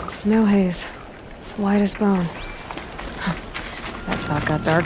Snow haze. White as bone. That thought got dark.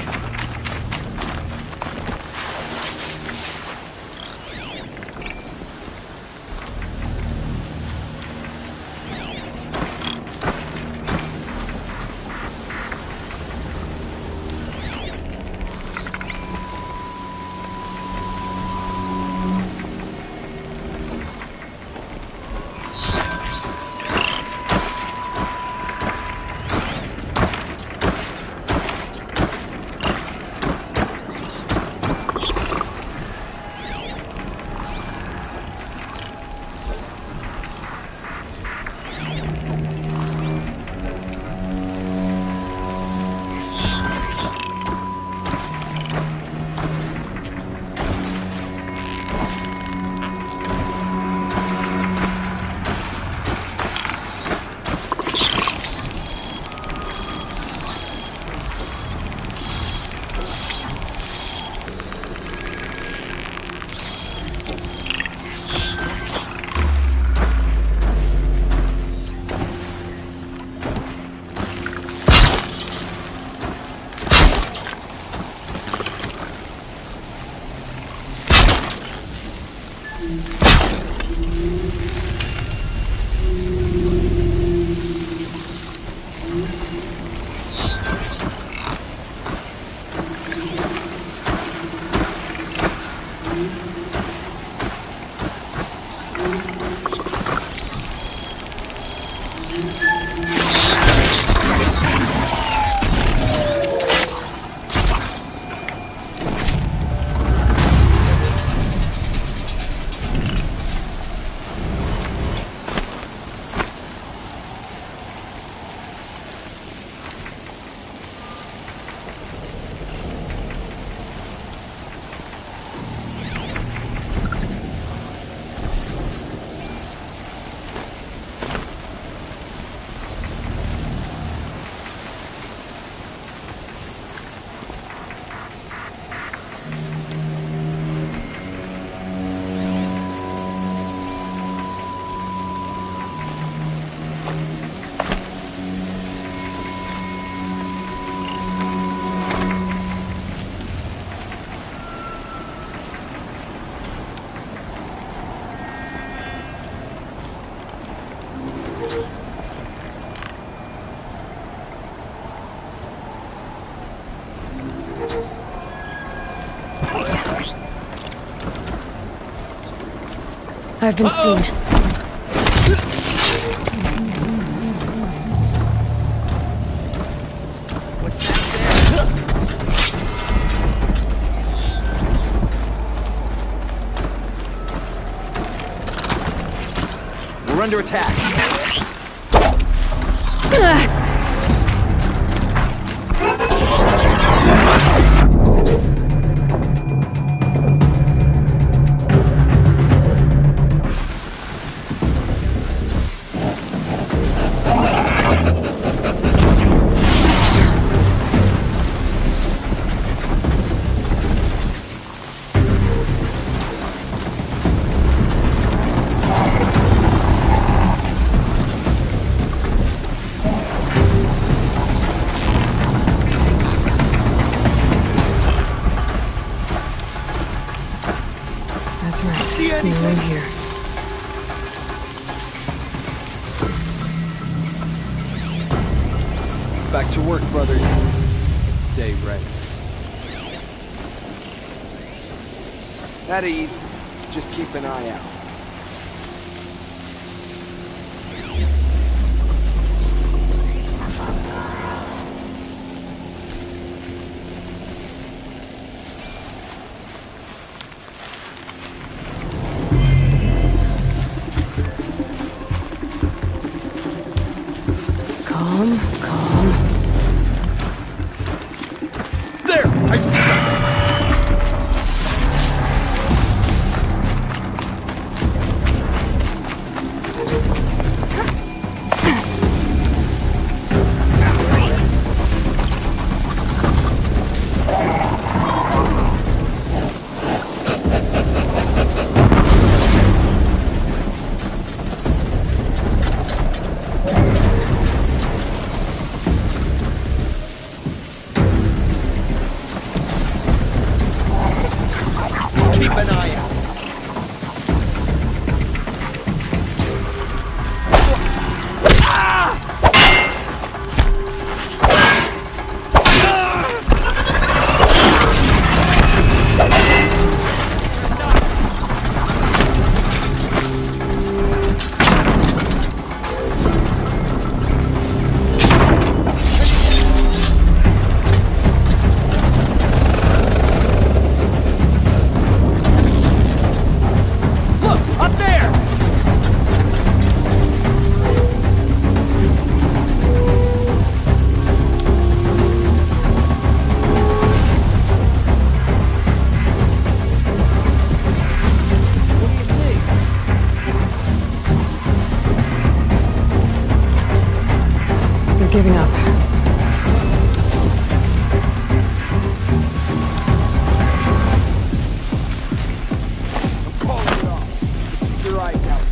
I've been seen. What's that there? We're under attack. You're in here. Back to work, brother. Stay ready. At ease. Just keep an eye out. Calm, calm. There! I see something! Keep an eye out. Giving up. I'm calling it off. Keep your eyes out.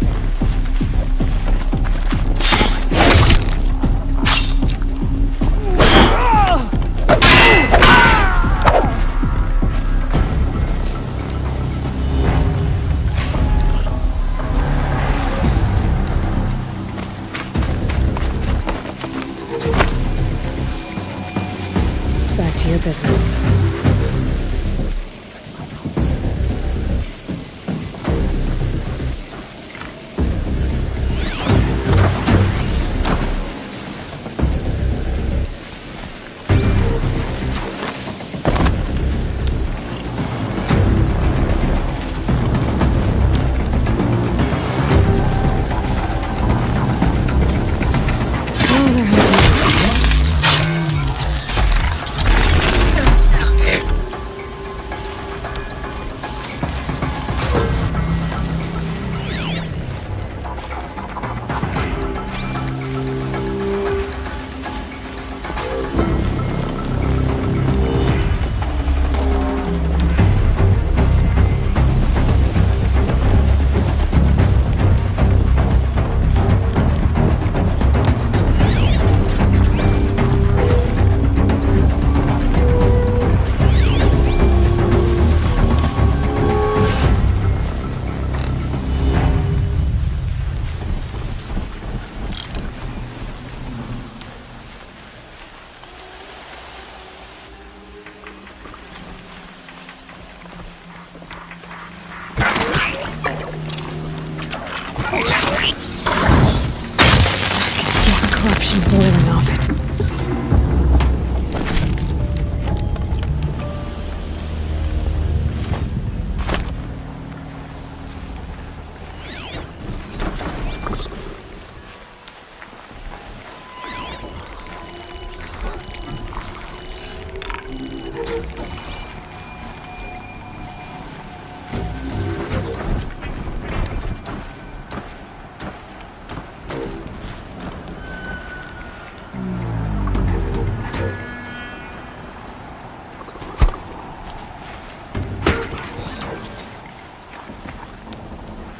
Back to your business. Oh, they're hunting. Corruption boiling off it.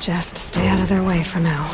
Just stay out of their way for now.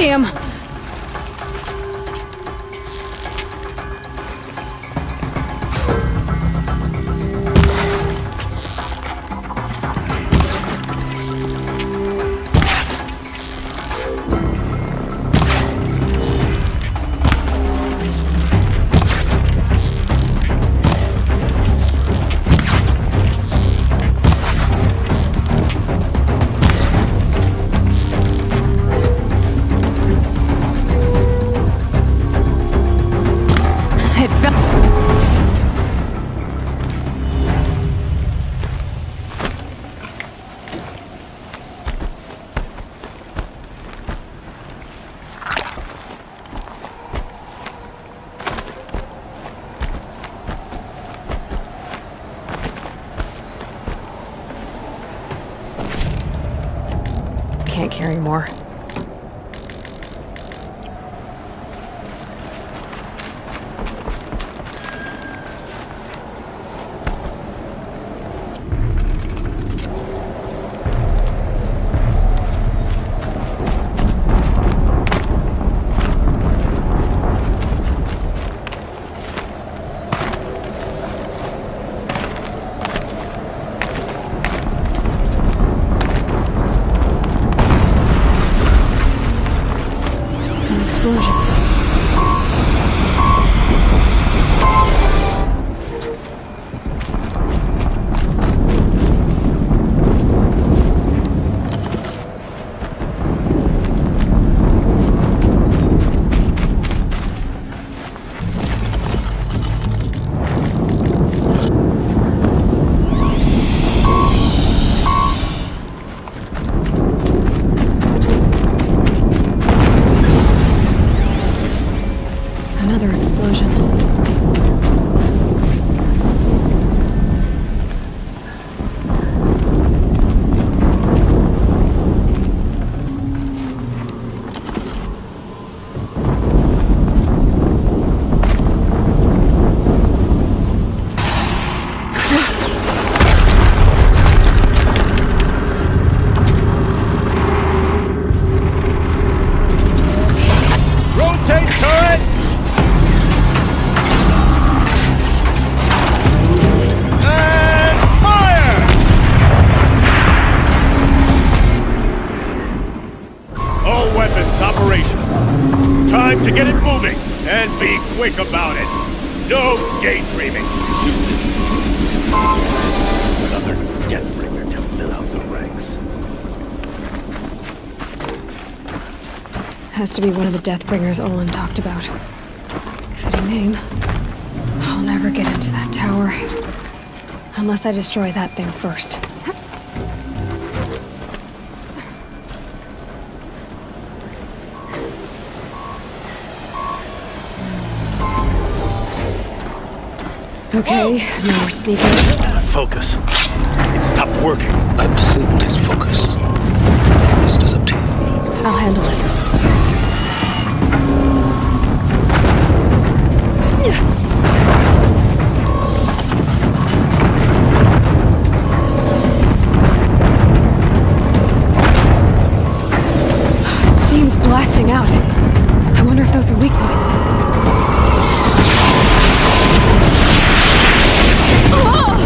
see him. It fell. Can't carry more. Explosion. Another explosion. Rotate turret! And fire! All weapons operational. Time to get it moving, and be quick about it. No daydreaming. Another Deathbringer to fill out the ranks. Has to be one of the Deathbringers Olin talked about. Fitting name. I'll never get into that tower. Unless I destroy that thing first. Okay, now we're sneaking. Focus. It stopped working. I've disabled his focus. The rest is up to you. I'll handle it. Steam's blasting out. I wonder if those are weak points. Ugh!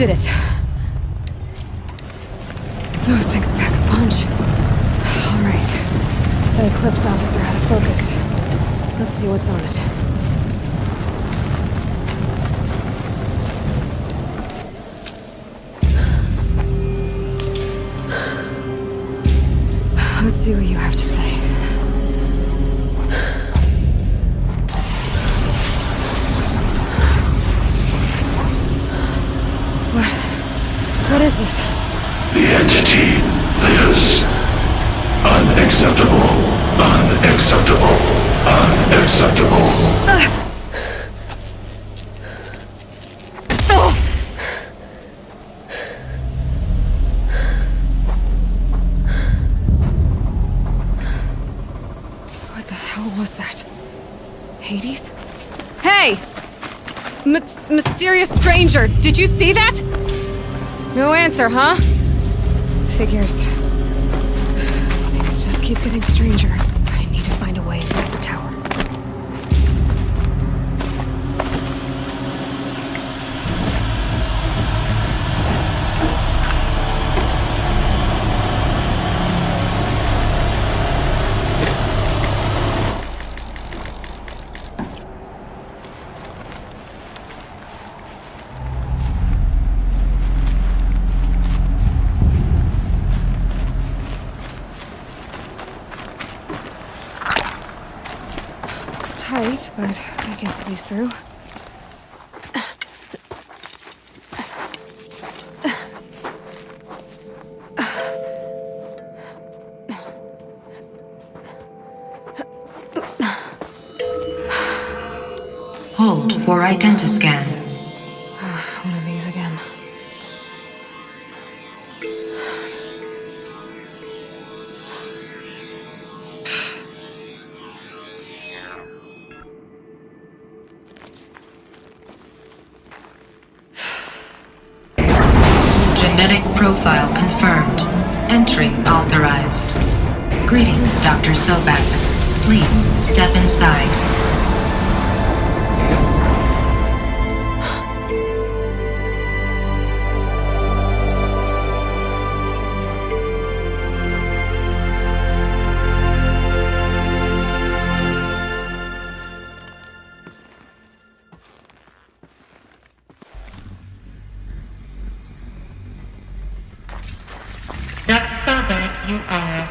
did it. Those things pack a punch. All right. That Eclipse officer had a focus. Let's see what's on it. Let's see what you have to say. What is this? The entity lives. Unacceptable. Unacceptable. Unacceptable. What the hell was that? Hades? Hey! Mysterious stranger, did you see that? No answer, huh? Figures. Things just keep getting stranger. I need to find a way inside the tower. Tight, but I can squeeze through. Hold for identiscan. One of these again. Genetic profile confirmed. Entry authorized. Greetings, Dr. Sobek. Please step inside. Dr. Sobek, you are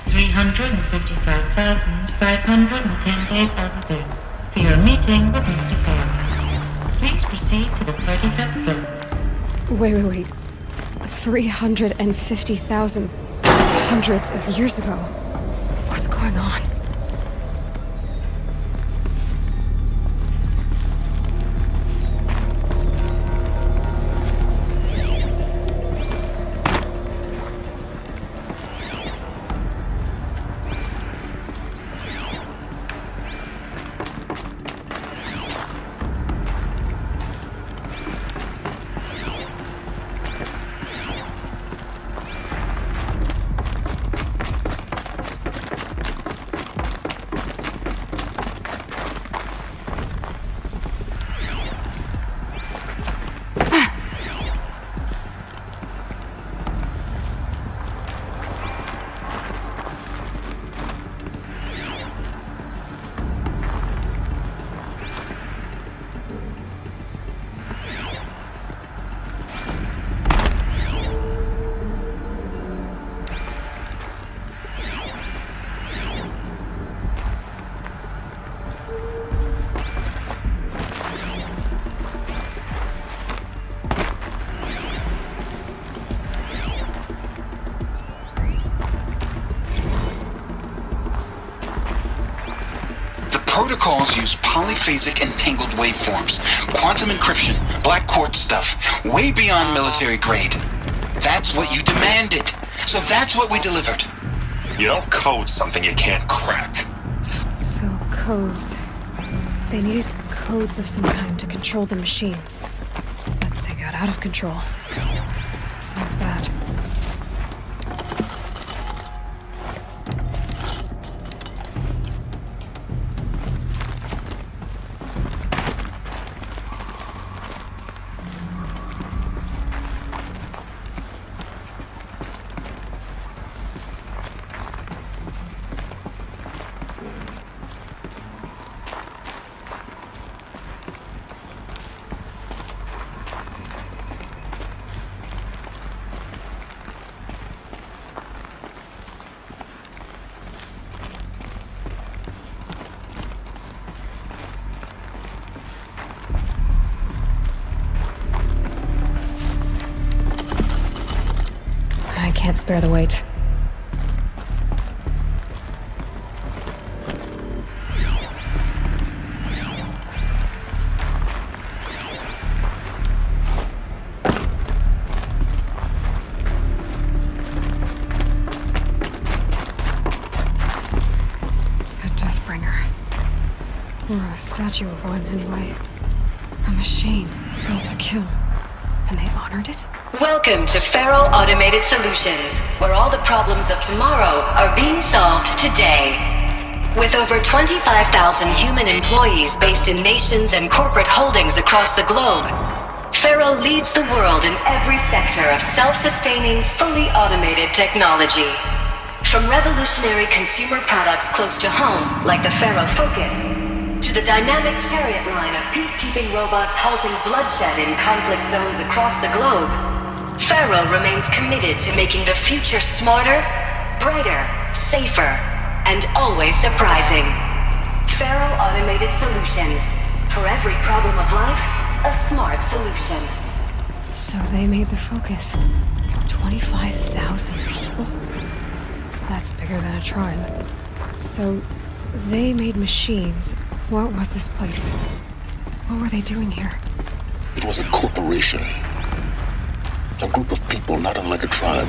355,510 days overdue for your meeting with Mr. Fairman. Please proceed to the 35th floor. Wait. 350,000. That's hundreds of years ago. What's going on? Protocols use polyphasic entangled waveforms, quantum encryption, black quartz stuff, way beyond military grade. That's what you demanded, so that's what we delivered. You don't code something you can't crack. So, codes. They needed codes of some kind to control the machines. But they got out of control. Sounds bad. I can't spare the weight. A Deathbringer. Or a statue of one, anyway. A machine built to kill. And they honored it? Welcome to Faro Automated Solutions, where all the problems of tomorrow are being solved today. With over 25,000 human employees based in nations and corporate holdings across the globe, Faro leads the world in every sector of self-sustaining, fully automated technology. From revolutionary consumer products close to home, like the Faro Focus, to the dynamic chariot line of peacekeeping robots halting bloodshed in conflict zones across the globe, Faro remains committed to making the future smarter, brighter, safer, and always surprising. Faro Automated Solutions. For every problem of life, a smart solution. So they made the Focus. 25,000 people? That's bigger than a tribe. So they made machines. What was this place? What were they doing here? It was a corporation. A group of people not unlike a tribe.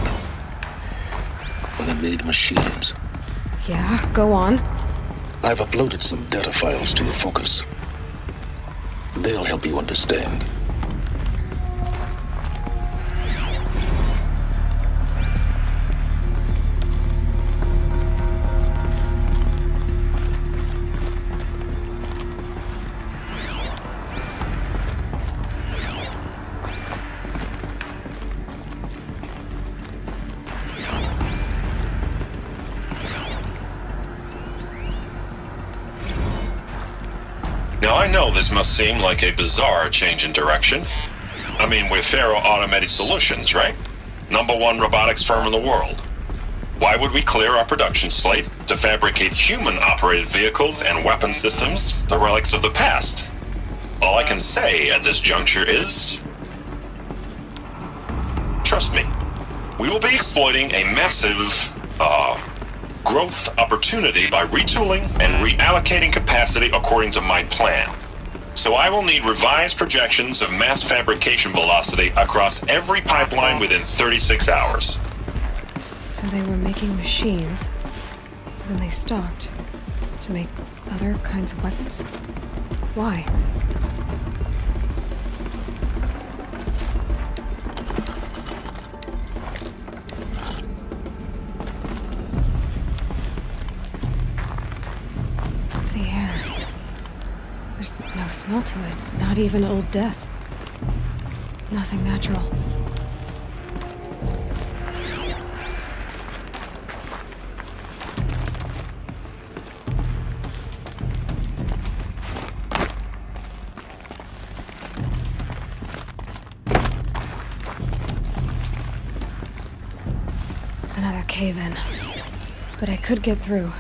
And they made machines. Yeah, go on. I've uploaded some data files to your Focus. They'll help you understand. Now I know this must seem like a bizarre change in direction. I mean, we're Faro Automated Solutions, right? #1 robotics firm in the world. Why would we clear our production slate to fabricate human-operated vehicles and weapon systems, the relics of the past? All I can say at this juncture is... trust me, we will be exploiting a massive, growth opportunity by retooling and reallocating capacity according to my plan. So I will need revised projections of mass fabrication velocity across every pipeline within 36 hours. So they were making machines. Then they stopped. To make other kinds of weapons? Why? There's no smell to it. Not even old death. Nothing natural. Another cave-in. But I could get through.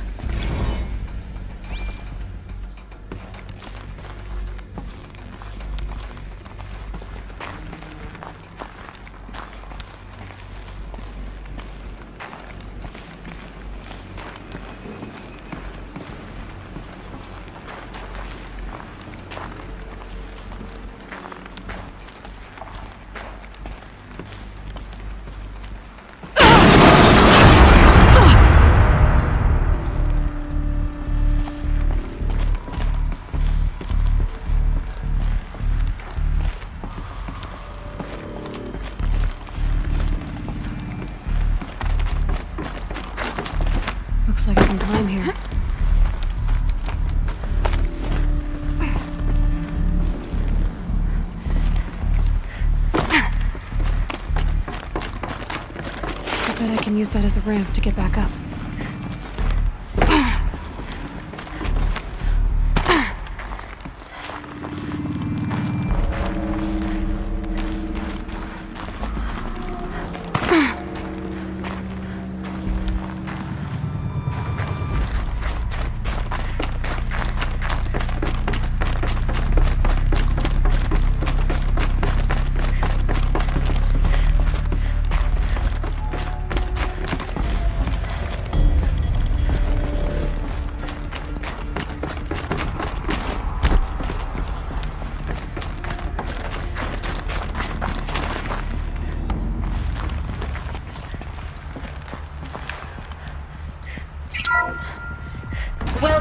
Looks like I can climb here. I bet I can use that as a ramp to get back up.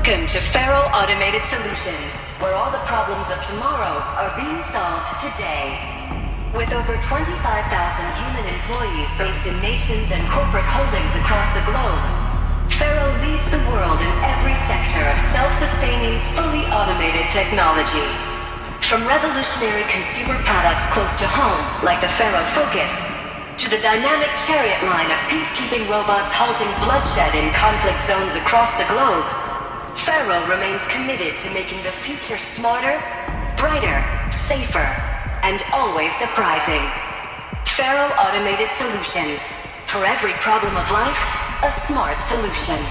Welcome to Faro Automated Solutions, where all the problems of tomorrow are being solved today. With over 25,000 human employees based in nations and corporate holdings across the globe, Faro leads the world in every sector of self-sustaining, fully automated technology. From revolutionary consumer products close to home, like the Faro Focus, to the dynamic chariot line of peacekeeping robots halting bloodshed in conflict zones across the globe, Faro remains committed to making the future smarter, brighter, safer, and always surprising. Faro Automated Solutions. For every problem of life, a smart solution.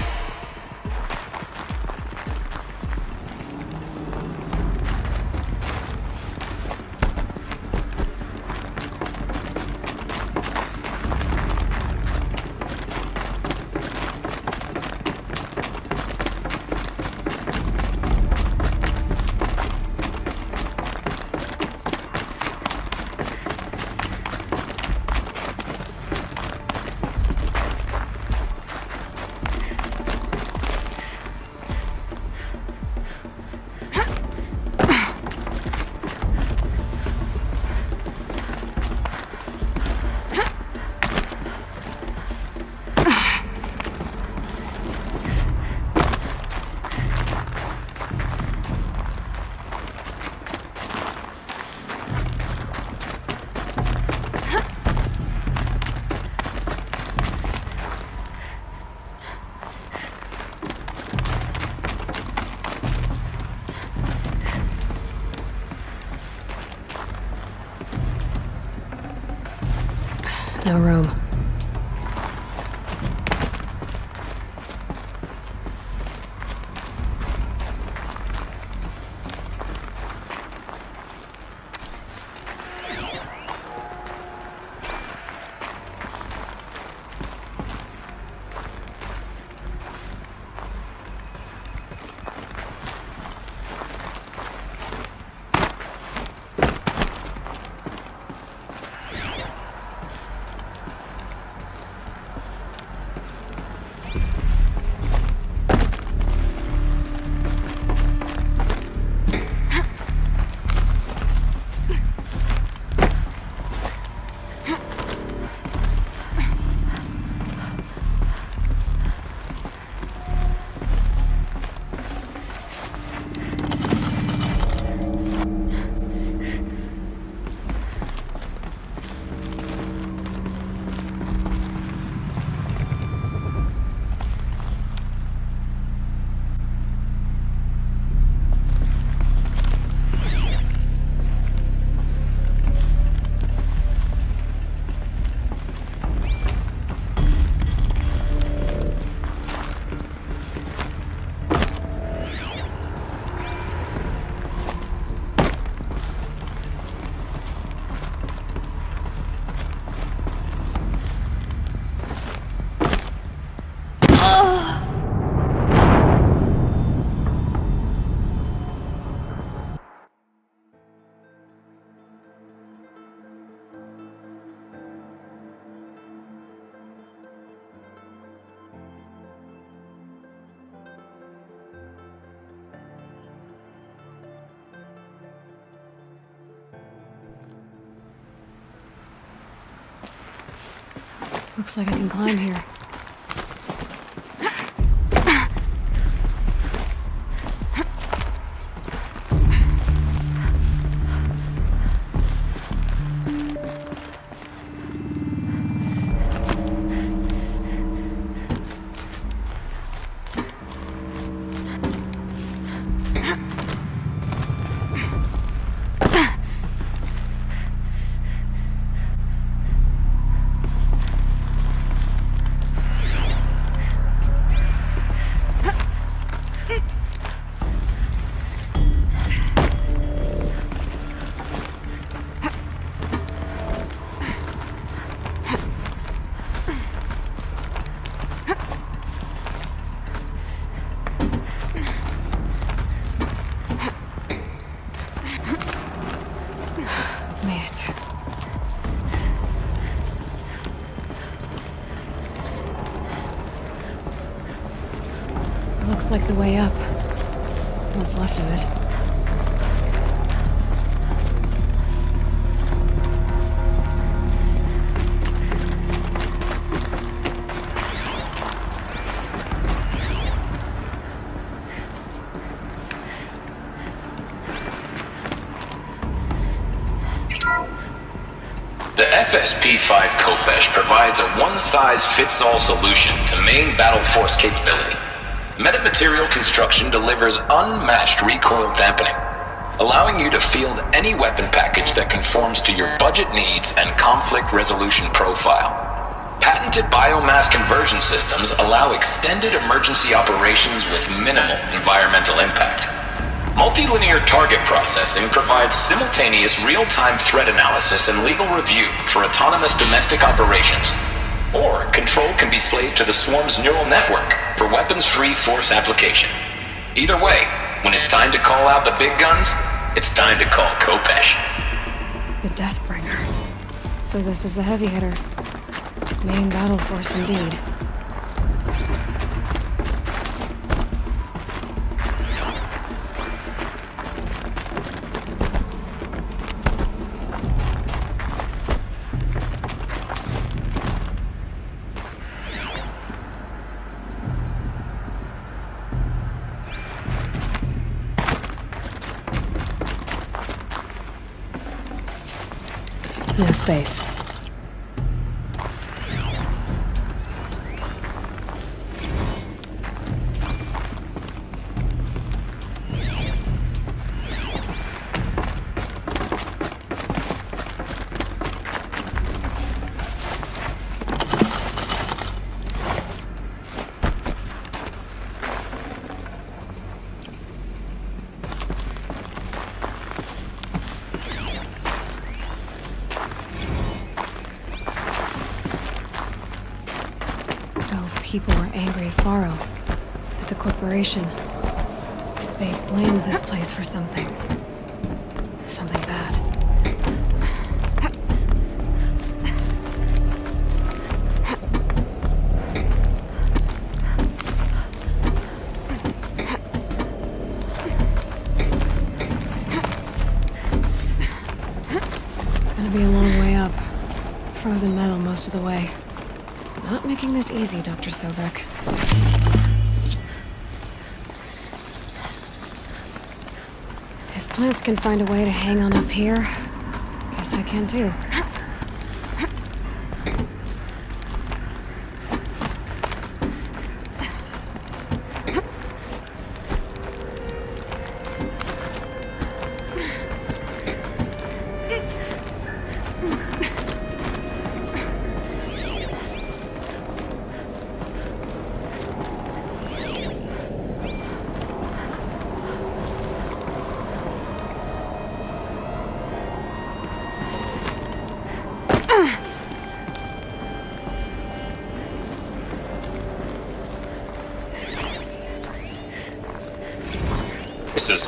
No room. Looks like I can climb here. Looks like the way up. What's left of it. The FSP-5 Kopesh provides a one-size-fits-all solution to main battle force capability. Metamaterial construction delivers unmatched recoil dampening, allowing you to field any weapon package that conforms to your budget needs and conflict resolution profile. Patented biomass conversion systems allow extended emergency operations with minimal environmental impact. Multilinear target processing provides simultaneous real-time threat analysis and legal review for autonomous domestic operations. Or control can be slaved to the swarm's neural network for weapons-free force application. Either way, when it's time to call out the big guns, it's time to call Kopesh. The Deathbringer. So this was the heavy hitter. Main battle force indeed. No space. People were angry at Faro, at the corporation. They blamed this place for something. Something bad. Gonna be a long way up. Frozen metal most of the way. Not making this easy, Dr. Sobek. If plants can find a way to hang on up here, guess I can too.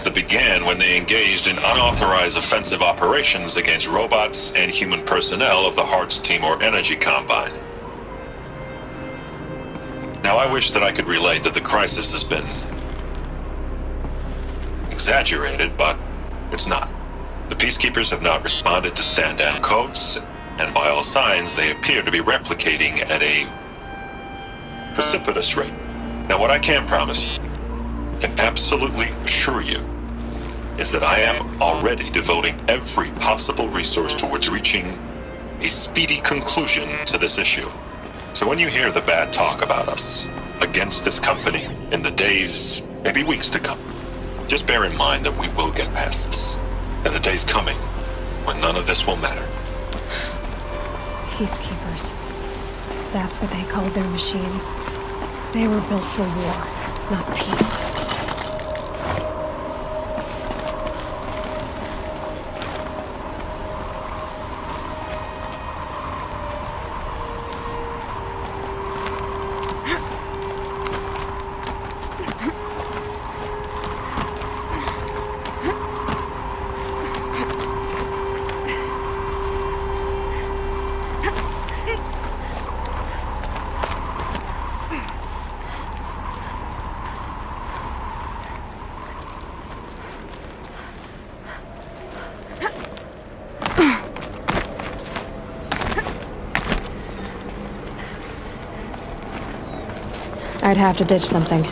That began when they engaged in unauthorized offensive operations against robots and human personnel of the Hearts Timor Energy Combine. Now, I wish that I could relate that the crisis has been exaggerated, but it's not. The Peacekeepers have not responded to stand-down codes, and by all signs, they appear to be replicating at a precipitous rate. Now, what I can promise you, can absolutely assure you, is that I am already devoting every possible resource towards reaching a speedy conclusion to this issue. So when you hear the bad talk about us against this company in the days, maybe weeks to come, just bear in mind that we will get past this. And a day's coming when none of this will matter. Peacekeepers. That's what they called their machines. They were built for war, not peace. I'd have to ditch something.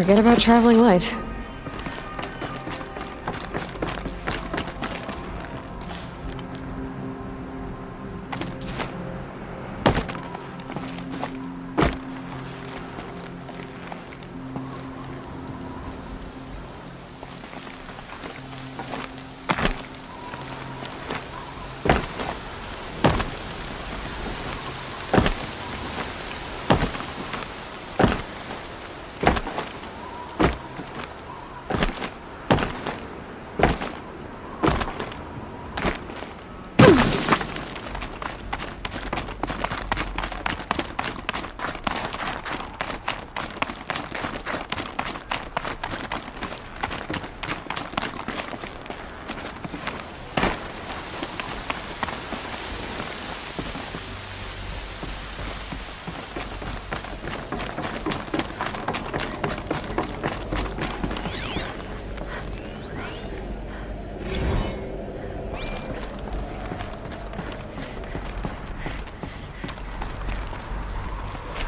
Forget about traveling light.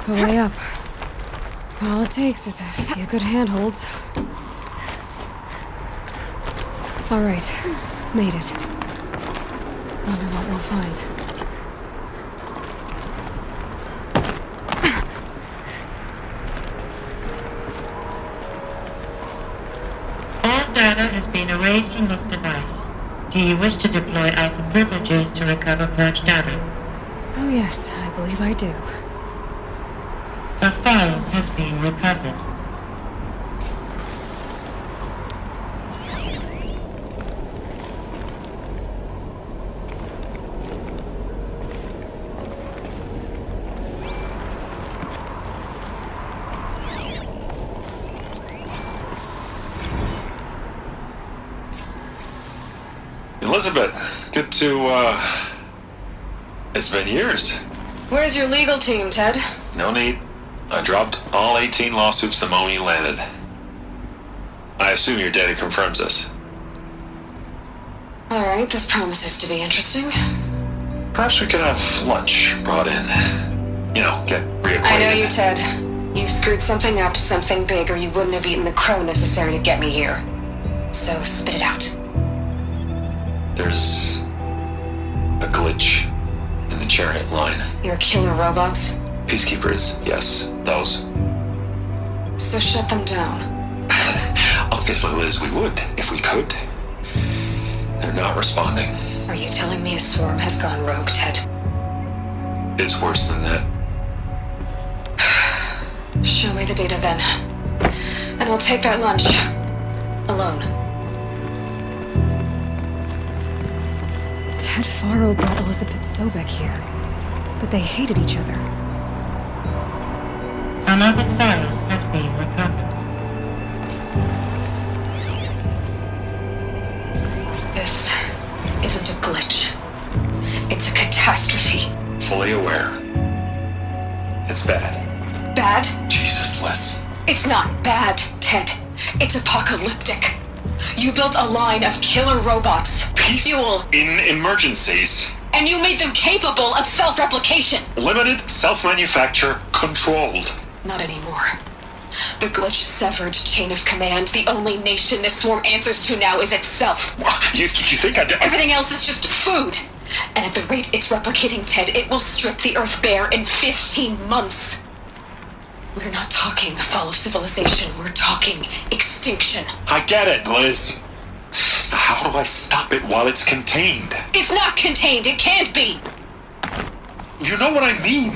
The way up. All it takes is a few good handholds. All right, made it. Wonder what we'll find. All data has been erased from this device. Do you wish to deploy Alpha privileges to recover purged data? Oh yes, I believe I do. A file has been recovered. Elizabeth, good to, it's been years. Where's your legal team, Ted? No need. I dropped all 18 lawsuits the moment you landed. I assume your data confirms this. All right, this promises to be interesting. Perhaps we could have lunch brought in. You know, get reacquainted. I know you, Ted. You screwed something up, something big, or you wouldn't have eaten the crow necessary to get me here. So spit it out. There's a glitch in the chariot line. Your killer robots? Peacekeepers, yes, those. So shut them down. Obviously, Liz, we would, if we could. They're not responding. Are you telling me a swarm has gone rogue, Ted? It's worse than that. Show me the data then. And I'll take that lunch. Alone. Ted Faro brought Elizabeth Sobek here, but they hated each other. Another file has been recovered. This isn't a glitch. It's a catastrophe. Fully aware. It's bad. Bad? Jesus, Liz. It's not bad, Ted. It's apocalyptic. You built a line of killer robots. Fuel. In emergencies. And you made them capable of self-replication. Limited, self-manufacture, controlled. Not anymore. The glitch severed chain of command. The only nation this swarm answers to now is itself. You think I did? Everything else is just food. And at the rate it's replicating, Ted, it will strip the Earth bare in 15 months. We're not talking fall of civilization. We're talking extinction. I get it, Liz. So how do I stop it while it's contained? It's not contained. It can't be. You know what I mean.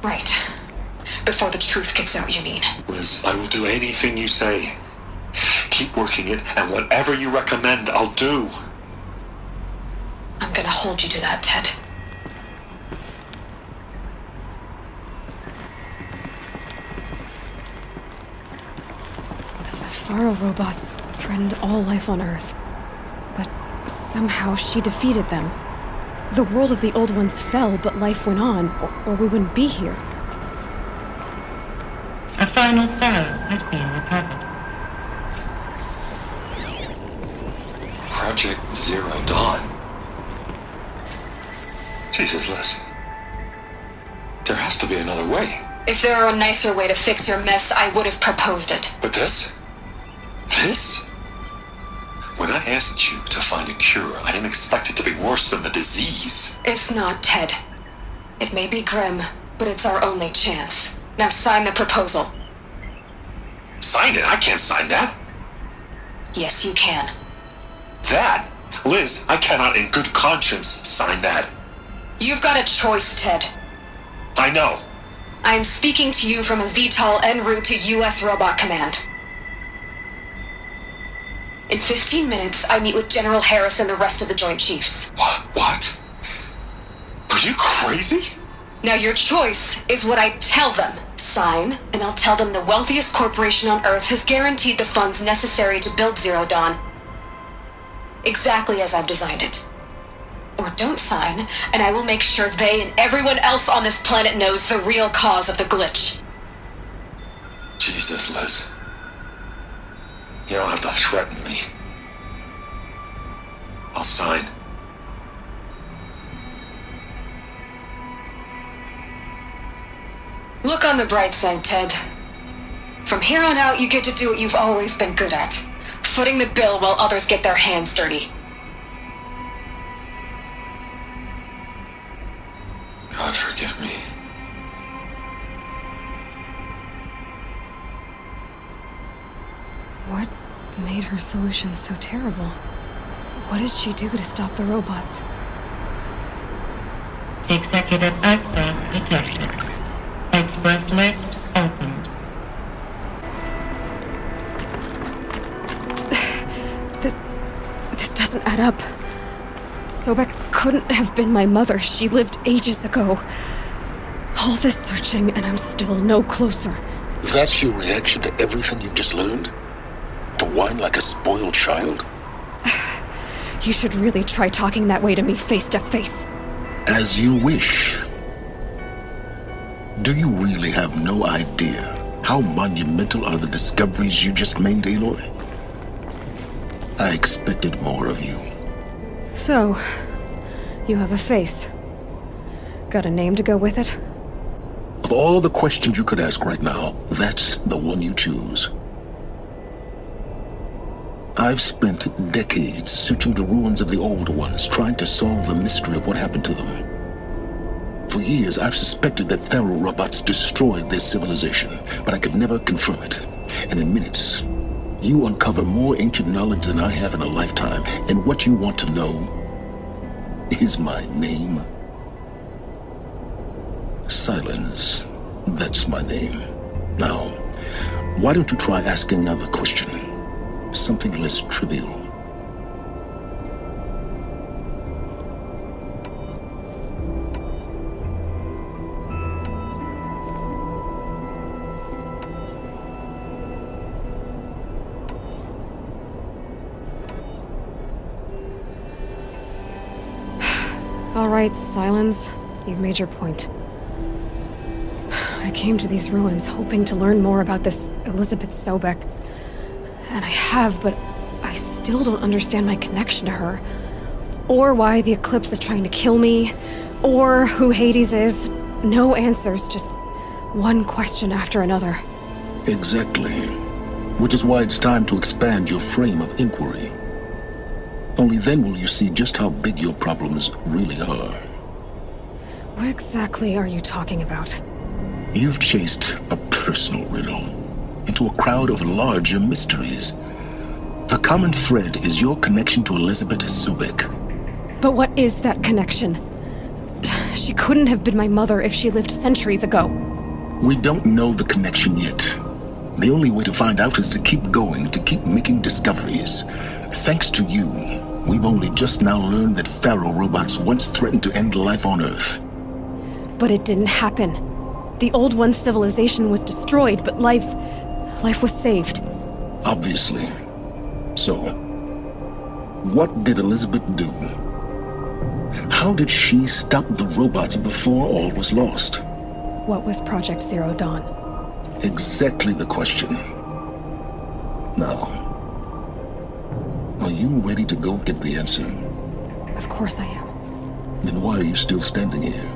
Right. Before the truth gets out, you mean? Liz, I will do anything you say. Keep working it, and whatever you recommend, I'll do. I'm gonna hold you to that, Ted. The Faro robots threatened all life on Earth, but somehow she defeated them. The world of the old ones fell, but life went on, or we wouldn't be here. A final file has been recovered. Project Zero Dawn. Jesus, Liz. There has to be another way. If there were a nicer way to fix your mess, I would have proposed it. But this? This? When I asked you to find a cure, I didn't expect it to be worse than the disease. It's not, Ted. It may be grim, but it's our only chance. Now sign the proposal. Sign it? I can't sign that. Yes, you can. That? Liz, I cannot in good conscience sign that. You've got a choice, Ted. I know. I am speaking to you from a VTOL en route to U.S. Robot Command. In 15 minutes, I meet with General Harris and the rest of the Joint Chiefs. What? Are you crazy? Now your choice is what I tell them. Sign, and I'll tell them the wealthiest corporation on Earth has guaranteed the funds necessary to build Zero Dawn. Exactly as I've designed it. Or don't sign, and I will make sure they and everyone else on this planet knows the real cause of the glitch. Jesus, Liz. You don't have to threaten me. I'll sign. Look on the bright side, Ted. From here on out, you get to do what you've always been good at. Footing the bill while others get their hands dirty. God forgive me. What made her solution so terrible? What did she do to stop the robots? Executive access detected. Express lift opened. This doesn't add up. Sobek couldn't have been my mother. She lived ages ago. All this searching, and I'm still no closer. That's your reaction to everything you've just learned? To whine like a spoiled child? You should really try talking that way to me face to face. As you wish. Do you really have no idea how monumental are the discoveries you just made, Aloy? I expected more of you. So, you have a face. Got a name to go with it? Of all the questions you could ask right now, that's the one you choose. I've spent decades searching the ruins of the old ones, trying to solve the mystery of what happened to them. For years, I've suspected that Pharaoh robots destroyed their civilization, but I could never confirm it. And in minutes, you uncover more ancient knowledge than I have in a lifetime. And what you want to know is my name. Silence. That's my name. Now, why don't you try asking another question? Something less trivial. All right, Silence. You've made your point. I came to these ruins hoping to learn more about this Elizabeth Sobek. And I have, but I still don't understand my connection to her. Or why the Eclipse is trying to kill me. Or who Hades is. No answers, just one question after another. Exactly. Which is why it's time to expand your frame of inquiry. Only then will you see just how big your problems really are. What exactly are you talking about? You've chased a personal riddle into a crowd of larger mysteries. The common thread is your connection to Elizabeth Sobek. But what is that connection? She couldn't have been my mother if she lived centuries ago. We don't know the connection yet. The only way to find out is to keep going, to keep making discoveries. Thanks to you, we've only just now learned that Pharaoh robots once threatened to end life on Earth. But it didn't happen. The Old One's civilization was destroyed, but life was saved. Obviously. So, what did Elizabeth do? How did she stop the robots before all was lost? What was Project Zero Dawn? Exactly the question. Now, are you ready to go get the answer? Of course I am. Then why are you still standing here?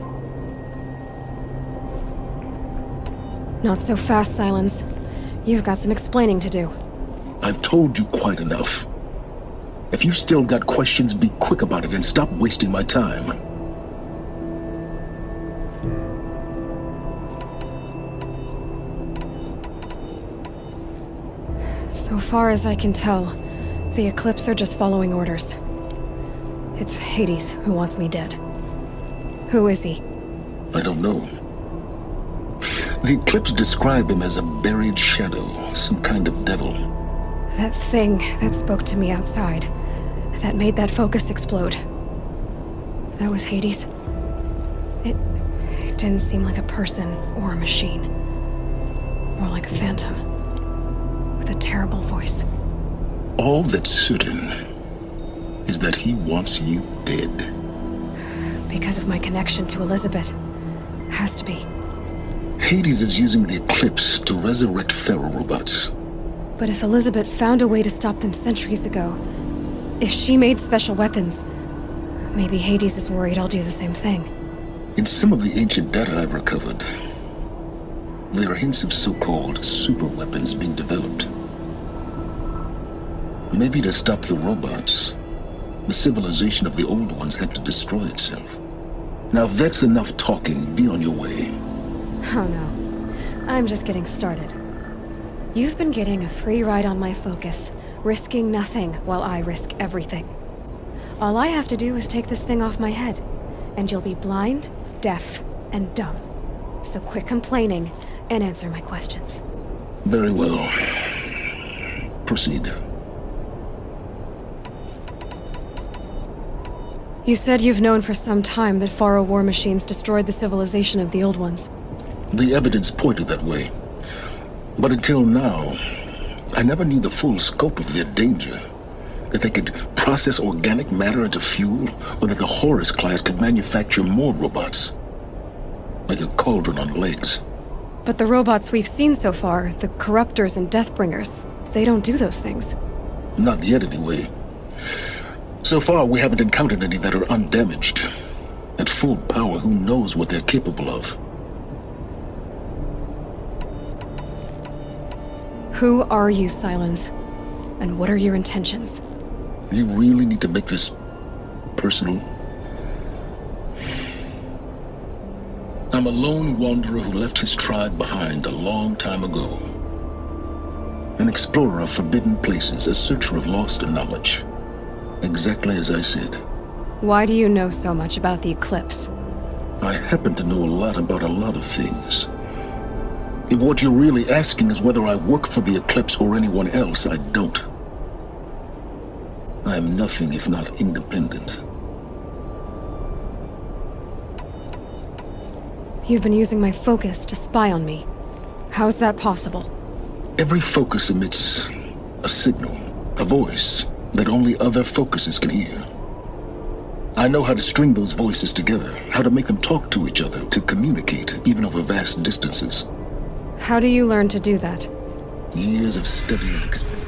Not so fast, Silence. You've got some explaining to do. I've told you quite enough. If you still got questions, be quick about it and stop wasting my time. So far as I can tell, the Eclipse are just following orders. It's Hades who wants me dead. Who is he? I don't know. The Eclipse describe him as a buried shadow, some kind of devil. That thing that spoke to me outside, that made that focus explode. That was Hades. It didn't seem like a person or a machine. More like a phantom. With a terrible voice. All that's certain is that he wants you dead. Because of my connection to Elizabeth. Has to be. Hades is using the Eclipse to resurrect Pharaoh robots. But if Elizabeth found a way to stop them centuries ago, if she made special weapons, maybe Hades is worried I'll do the same thing. In some of the ancient data I've recovered, there are hints of so-called super weapons being developed. Maybe to stop the robots, the civilization of the old ones had to destroy itself. Now if that's enough talking, be on your way. Oh no. I'm just getting started. You've been getting a free ride on my focus, risking nothing while I risk everything. All I have to do is take this thing off my head, and you'll be blind, deaf, and dumb. So quit complaining and answer my questions. Very well. Proceed. You said you've known for some time that Pharaoh war machines destroyed the civilization of the old ones. The evidence pointed that way. But until now, I never knew the full scope of their danger. That they could process organic matter into fuel, or that the Horus class could manufacture more robots. Like a cauldron on legs. But the robots we've seen so far, the Corruptors and Deathbringers, they don't do those things. Not yet, anyway. So far, we haven't encountered any that are undamaged. At full power, who knows what they're capable of? Who are you, Silence? And what are your intentions? You really need to make this personal? I'm a lone wanderer who left his tribe behind a long time ago. An explorer of forbidden places, a searcher of lost knowledge. Exactly as I said. Why do you know so much about the eclipse? I happen to know a lot about a lot of things. If what you're really asking is whether I work for the eclipse or anyone else, I don't. I am nothing if not independent. You've been using my focus to spy on me. How's that possible? Every focus emits a signal, a voice that only other focuses can hear. I know how to string those voices together, how to make them talk to each other, to communicate, even over vast distances. How do you learn to do that? Years of study and experience.